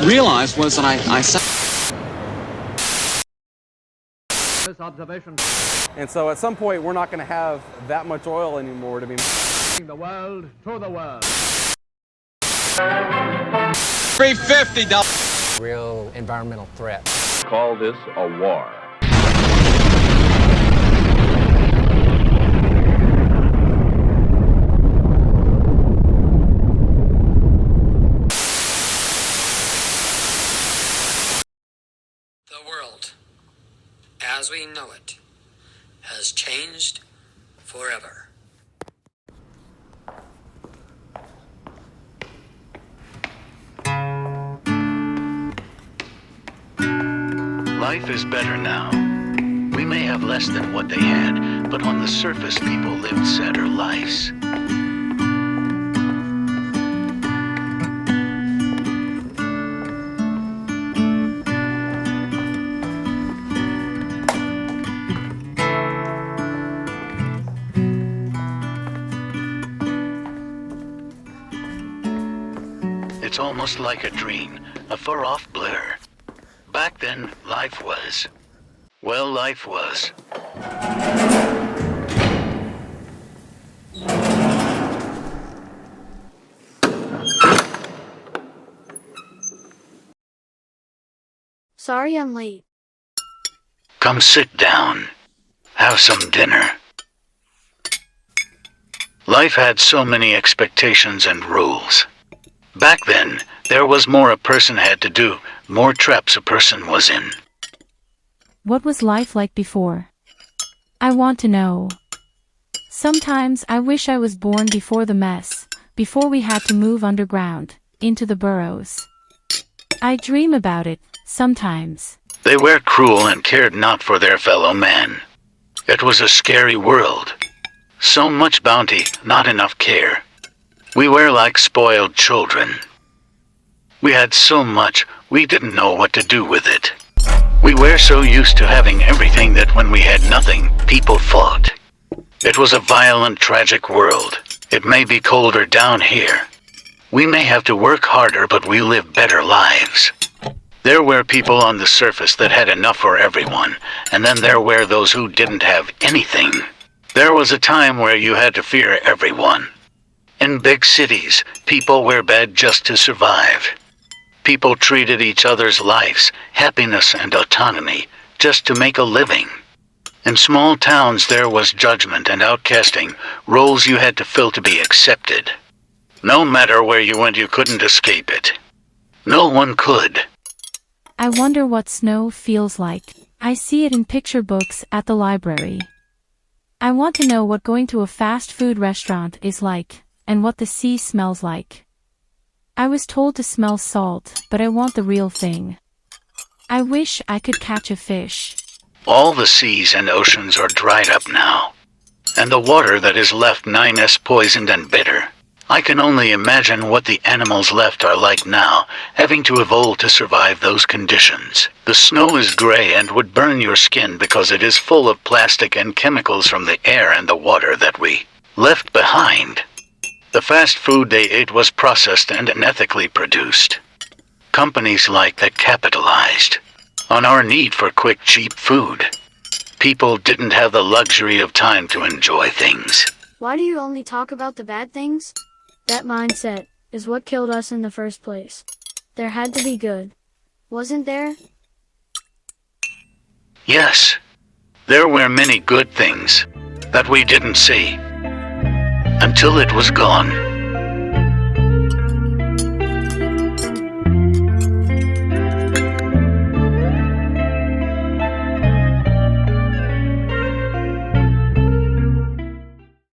realized was that I saw This observation And so at some point, we're not going to have that much oil anymore to be the world to the world. 350. Real environmental threat. Call this a war. The world, as we know it, has changed forever. Life is better now. We may have less than what they had, but on the surface people lived sadder lives. It's almost like a dream, a far-off blur. Back then, life was. Well, life was. Sorry I'm late. Come sit down. Have some dinner. Life had so many expectations and rules. Back then, there was more a person had to do, more traps a person was in. What was life like before? I want to know. Sometimes I wish I was born before the mess, before we had to move underground, into the burrows. I dream about it, sometimes. They were cruel and cared not for their fellow man. It was a scary world. So much bounty, not enough care. We were like spoiled children. We had so much, we didn't know what to do with it. We were so used to having everything that when we had nothing, people fought. It was a violent, tragic world. It may be colder down here. We may have to work harder, but we live better lives. There were people on the surface that had enough for everyone, and then there were those who didn't have anything. There was a time where you had to fear everyone. In big cities, people were bad just to survive. People treated each other's lives, happiness and autonomy, just to make a living. In small towns there was judgment and outcasting, roles you had to fill to be accepted. No matter where you went, you couldn't escape it. No one could. I wonder what snow feels like. I see it in picture books at the library. I want to know what going to a fast food restaurant is like, and what the sea smells like. I was told to smell salt, but I want the real thing. I wish I could catch a fish. All the seas and oceans are dried up now, and the water that is left is poisoned and bitter. I can only imagine what the animals left are like now, having to evolve to survive those conditions. The snow is gray and would burn your skin because it is full of plastic and chemicals from the air and the water that we left behind. The fast food they ate was processed and unethically produced. Companies like that capitalized on our need for quick, cheap food. People didn't have the luxury of time to enjoy things. Why do you only talk about the bad things? That mindset is what killed us in the first place. There had to be good, wasn't there? Yes, there were many good things that we didn't see until it was gone.